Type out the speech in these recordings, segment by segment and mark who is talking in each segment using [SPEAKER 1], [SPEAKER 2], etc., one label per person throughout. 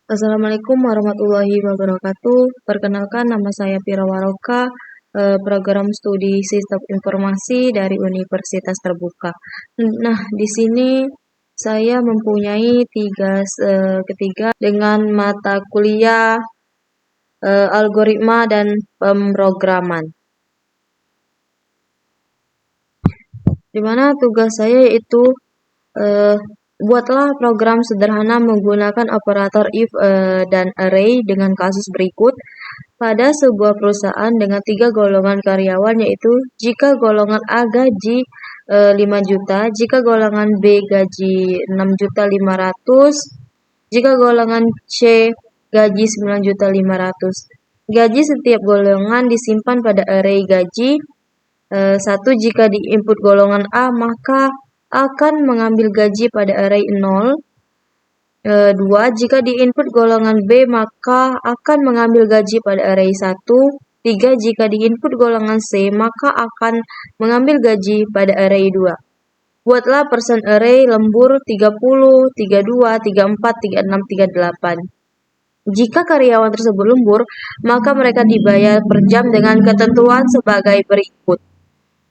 [SPEAKER 1] Assalamualaikum warahmatullahi wabarakatuh. Perkenalkan, nama saya Pira Waroka, program studi Sistem Informasi dari Universitas Terbuka. Nah, di sini saya mempunyai ketiga dengan mata kuliah algoritma dan pemrograman. Di mana tugas saya yaitu buatlah program sederhana menggunakan operator if dan array dengan kasus berikut. Pada sebuah perusahaan dengan 3 golongan karyawan, yaitu jika golongan A gaji 5 juta, jika golongan B gaji 6.500.000, jika golongan C gaji 9.500.000. Gaji setiap golongan disimpan pada array gaji. 1. Jika di input golongan A, maka akan mengambil gaji pada array 0. 2. Jika di input golongan B, maka akan mengambil gaji pada array 1. 3. Jika di input golongan C, maka akan mengambil gaji pada array 2. Buatlah persen array lembur 30, 32, 34, 36, 38. Jika karyawan tersebut lembur, maka mereka dibayar per jam dengan ketentuan sebagai berikut.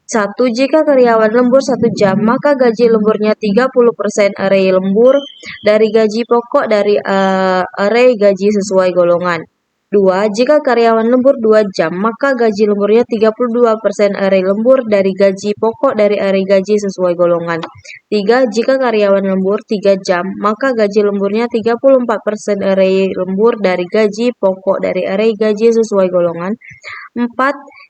[SPEAKER 1] 1. Jika karyawan lembur 1 jam, maka gaji lemburnya 30% array lembur dari gaji pokok dari array gaji sesuai golongan. 2. Jika karyawan lembur 2 jam, maka gaji lemburnya 32% array lembur dari gaji pokok dari array gaji sesuai golongan. 3. Jika karyawan lembur 3 jam, maka gaji lemburnya 34% array lembur dari gaji pokok dari array gaji sesuai golongan. 4.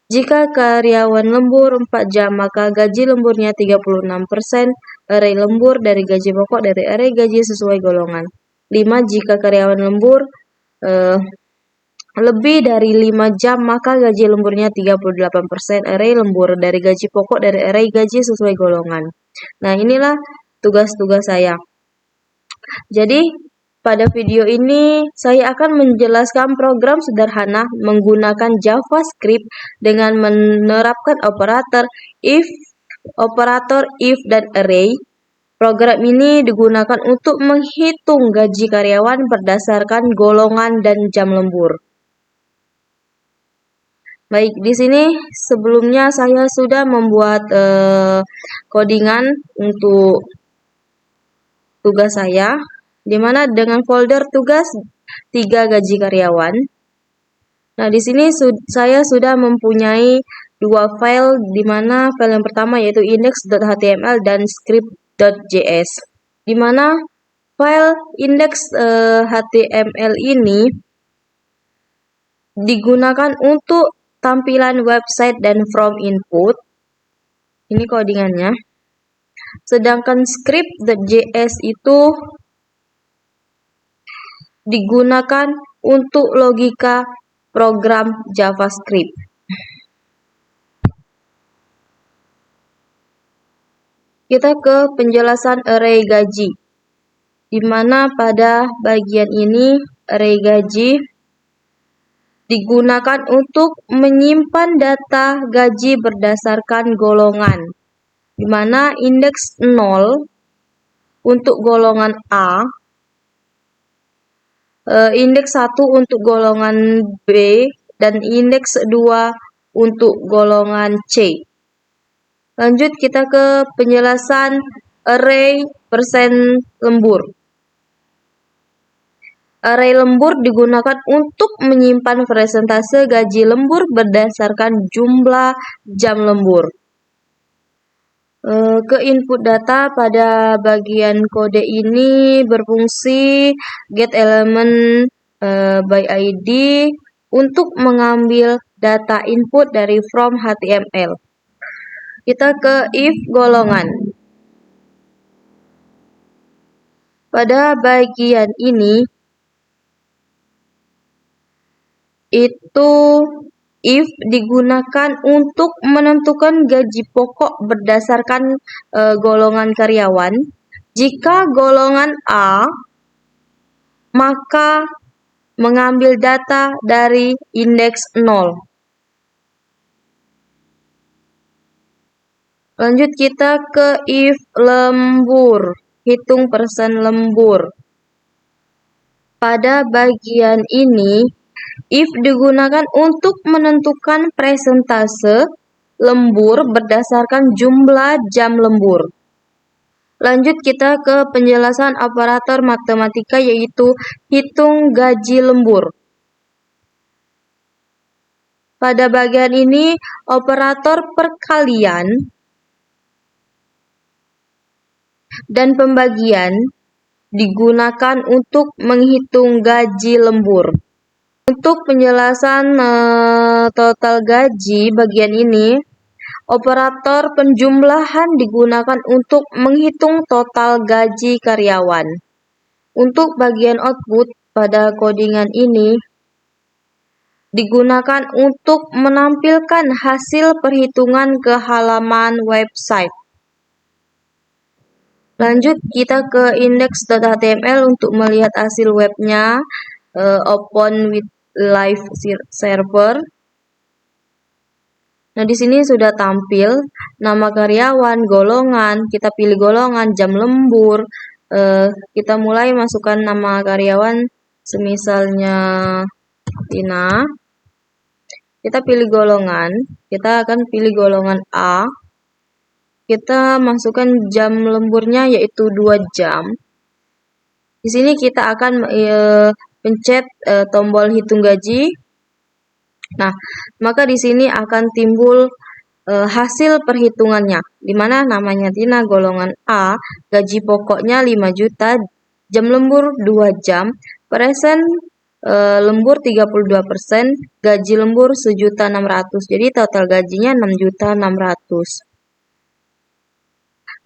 [SPEAKER 1] Jika karyawan lembur 4 jam, maka gaji lemburnya 36% array lembur dari gaji pokok dari array gaji sesuai golongan. 5. Jika karyawan lembur lebih dari 5 jam, maka gaji lemburnya 38% array lembur dari gaji pokok dari array gaji sesuai golongan. Nah, inilah tugas-tugas saya. Jadi, pada video ini saya akan menjelaskan program sederhana menggunakan JavaScript dengan menerapkan operator if dan array. Program ini digunakan untuk menghitung gaji karyawan berdasarkan golongan dan jam lembur. Baik, di sini sebelumnya saya sudah membuat codingan untuk tugas saya, di mana dengan folder tugas 3 gaji karyawan. Nah, di sini saya sudah mempunyai 2 file, di mana file yang pertama yaitu index.html dan script.js. Di mana file index.html ini digunakan untuk tampilan website dan from input. Ini codingannya. Sedangkan script.js itu digunakan untuk logika program JavaScript. Kita ke penjelasan array gaji, di mana pada bagian ini array gaji digunakan untuk menyimpan data gaji berdasarkan golongan, di mana indeks 0 untuk golongan A, indeks 1 untuk golongan B, dan indeks 2 untuk golongan C. Lanjut kita ke penjelasan array persen lembur. Array lembur digunakan untuk menyimpan persentase gaji lembur berdasarkan jumlah jam lembur. Ke input data pada bagian kode ini berfungsi get element by ID untuk mengambil data input dari from HTML. Kita ke if golongan. Pada bagian ini itu if digunakan untuk menentukan gaji pokok berdasarkan golongan karyawan. Jika golongan A, maka mengambil data dari indeks 0. Lanjut kita ke if lembur, hitung persen lembur. pada bagian ini, if digunakan untuk menentukan presentase lembur berdasarkan jumlah jam lembur. Lanjut kita ke penjelasan operator matematika, yaitu hitung gaji lembur. Pada bagian ini, operator perkalian dan pembagian digunakan untuk menghitung gaji lembur. Untuk penjelasan total gaji bagian ini, operator penjumlahan digunakan untuk menghitung total gaji karyawan. Untuk bagian output pada codingan ini digunakan untuk menampilkan hasil perhitungan ke halaman website. Lanjut kita ke index.html untuk melihat hasil webnya. Open with live server. Nah, di sini sudah tampil nama karyawan, golongan, kita pilih golongan, jam lembur. Kita mulai masukkan nama karyawan, semisalnya Tina. Kita pilih golongan, kita akan pilih golongan A. Kita masukkan jam lemburnya yaitu 2 jam. Di sini kita akan pencet tombol hitung gaji. Nah, maka di sini akan timbul hasil perhitungannya, di mana namanya Tina, golongan A, gaji pokoknya 5 juta, jam lembur 2 jam, persen lembur 32%, gaji lembur 1.600.000. Jadi total gajinya 6.600.000.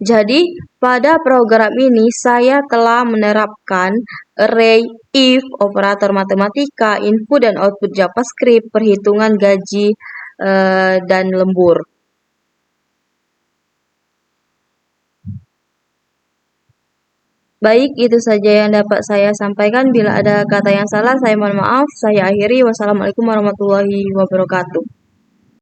[SPEAKER 1] Jadi, pada program ini saya telah menerapkan array, if, operator matematika, input dan output JavaScript, perhitungan gaji, dan lembur. Baik, itu saja yang dapat saya sampaikan. Bila ada kata yang salah, saya mohon maaf. Saya akhiri. Wassalamualaikum warahmatullahi wabarakatuh.